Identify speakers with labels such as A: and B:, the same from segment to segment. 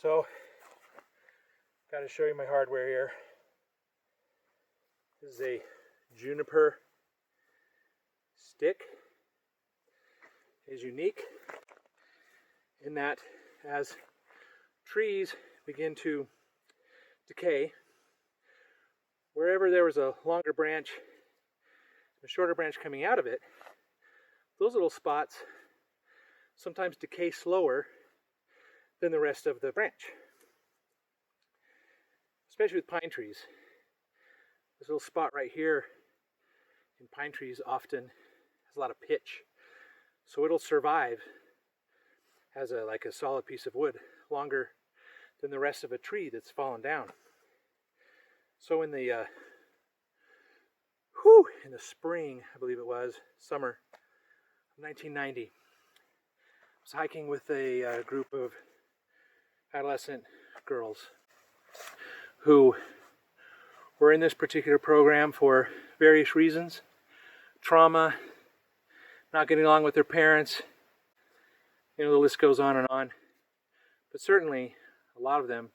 A: So, got to show you my hardware here. This is a juniper stick. It is unique in that as trees begin to decay, wherever there was a longer branch, a shorter branch coming out of it, those little spots sometimes decay slower than the rest of the branch. Especially with pine trees. This little spot right here in pine trees often has a lot of pitch. So it'll survive as like a solid piece of wood longer than the rest of a tree that's fallen down. So in the spring, I believe it was, summer of 1990, I was hiking with a group of adolescent girls who were in this particular program for various reasons. Trauma, not getting along with their parents, the list goes on and on. But certainly, a lot of them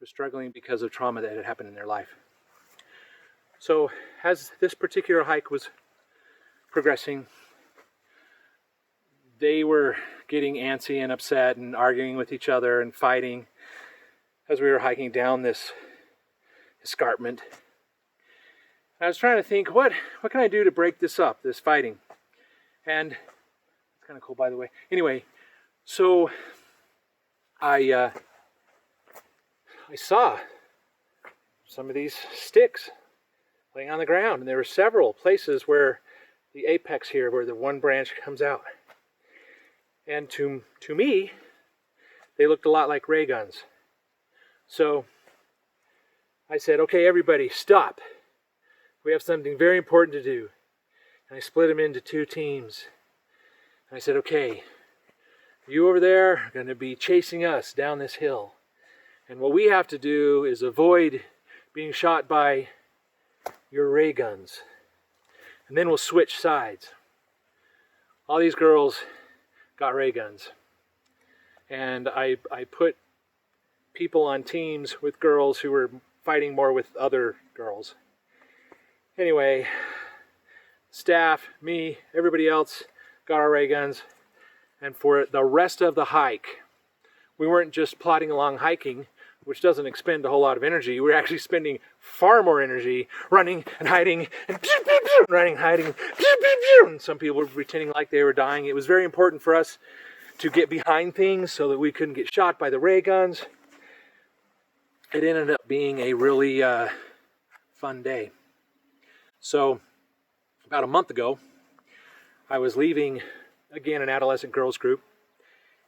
A: were struggling because of trauma that had happened in their life. So, as this particular hike was progressing, they were getting antsy and upset and arguing with each other and fighting as we were hiking down this escarpment. I was trying to think, what can I do to break this up, this fighting? And it's kind of cool, by the way. Anyway, so I saw some of these sticks laying on the ground, and there were several places where the apex here, where the one branch comes out. And to me, they looked a lot like ray guns. So I said, okay, everybody, stop. We have something very important to do. And I split them into two teams. And I said, okay, you over there are going to be chasing us down this hill. And what we have to do is avoid being shot by your ray guns. And then we'll switch sides. All these girls got ray guns. And I put people on teams with girls who were fighting more with other girls. Anyway, staff, me, everybody else got our ray guns. And for the rest of the hike, we weren't just plodding along hiking, which doesn't expend a whole lot of energy. We're actually spending far more energy running and hiding and running, hiding, and some people were pretending like they were dying. It was very important for us to get behind things so that we couldn't get shot by the ray guns. It ended up being a really fun day. So, about a month ago, I was leaving, again, an adolescent girls group,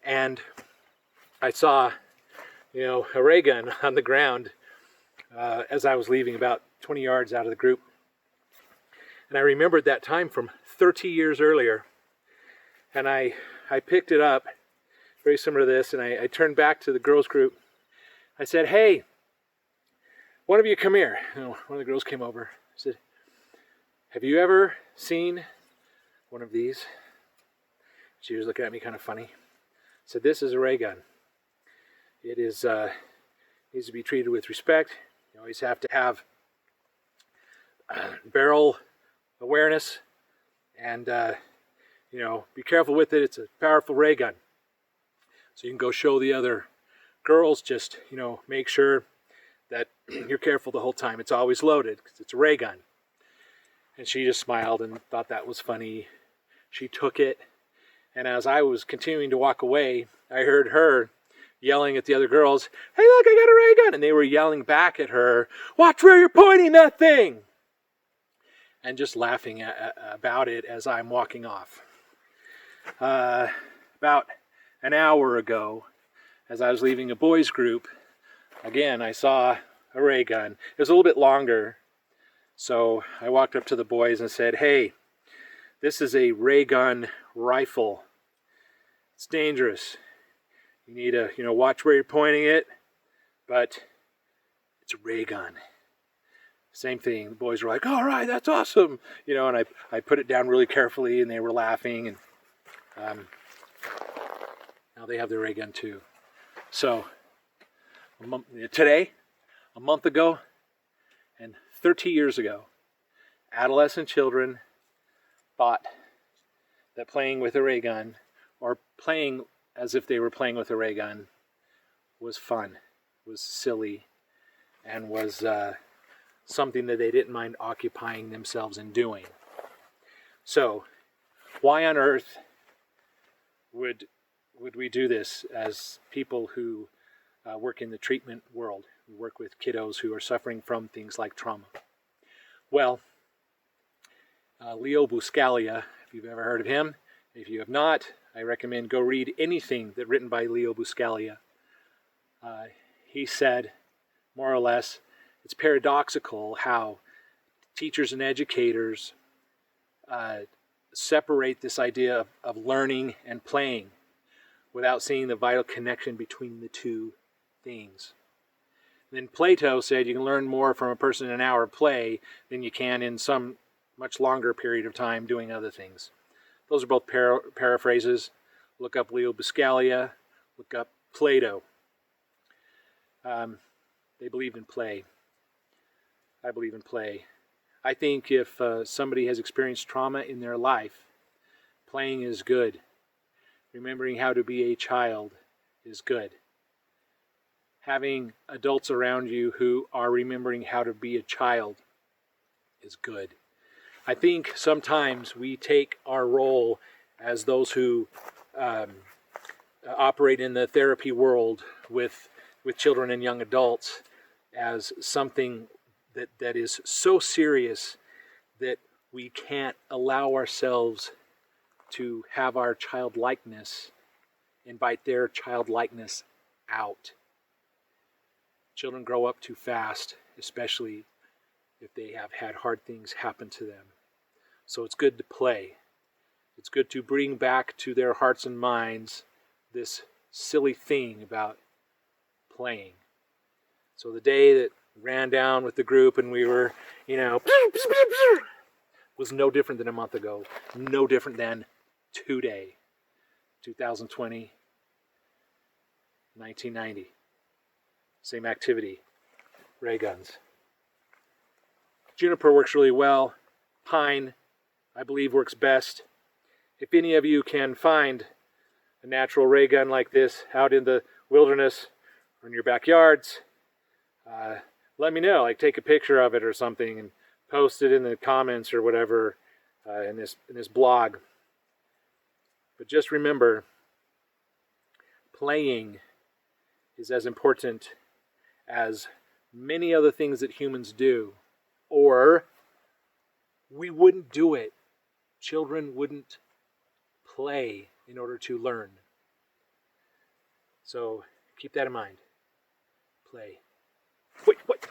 A: and I saw, a ray gun on the ground as I was leaving about 20 yards out of the group. And I remembered that time from 30 years earlier, and I picked it up, very similar to this, and I turned back to the girls group. I said, hey, one of you come here. One of the girls came over. I said, have you ever seen one of these? She was looking at me kind of funny. I said, this is a ray gun. It is needs to be treated with respect. You always have to have barrel awareness and, be careful with it. It's a powerful ray gun. So you can go show the other girls, just, make sure that you're careful the whole time. It's always loaded because it's a ray gun. And she just smiled and thought that was funny. She took it. And as I was continuing to walk away, I heard her yelling at the other girls, hey, look, I got a ray gun. And they were yelling back at her, watch where you're pointing that thing. And just laughing about it as I'm walking off. About an hour ago, as I was leaving a boys group, again, I saw a ray gun. It was a little bit longer. So I walked up to the boys and said, hey, this is a ray gun rifle. It's dangerous. You need to, watch where you're pointing it, but it's a ray gun. Same thing. The boys were like, all right, that's awesome. And I put it down really carefully, and they were laughing. And now they have their ray gun too. So today, a month ago, and 30 years ago, adolescent children thought that playing with a ray gun, or playing as if they were playing with a ray gun, was fun, was silly, and was something that they didn't mind occupying themselves in doing. So, why on earth would we do this as people who work in the treatment world, who work with kiddos who are suffering from things like trauma? Well, Leo Buscaglia, if you've ever heard of him, if you have not, I recommend go read anything that written by Leo Buscaglia. He said, more or less, it's paradoxical how teachers and educators separate this idea of learning and playing without seeing the vital connection between the two things. Then Plato said you can learn more from a person in an hour of play than you can in some much longer period of time doing other things. Those are both paraphrases. Look up Leo Buscaglia, look up Plato. They believed in play. I believe in play. I think if somebody has experienced trauma in their life, playing is good. Remembering how to be a child is good. Having adults around you who are remembering how to be a child is good. I think sometimes we take our role as those who operate in the therapy world with children and young adults as something that is so serious that we can't allow ourselves to have our childlikeness, invite their childlikeness out. Children grow up too fast, especially if they have had hard things happen to them. So it's good to play. It's good to bring back to their hearts and minds this silly thing about playing. So the day that ran down with the group and we were, was no different than a month ago. No different than today. 2020, 1990. Same activity. Ray guns. Juniper works really well. Pine, I believe, works best. If any of you can find a natural ray gun like this out in the wilderness or in your backyards, let me know. Like, take a picture of it or something and post it in the comments or whatever in this blog. But just remember, playing is as important as many other things that humans do, or we wouldn't do it. Children wouldn't play in order to learn. So keep that in mind. Play. Wait, what?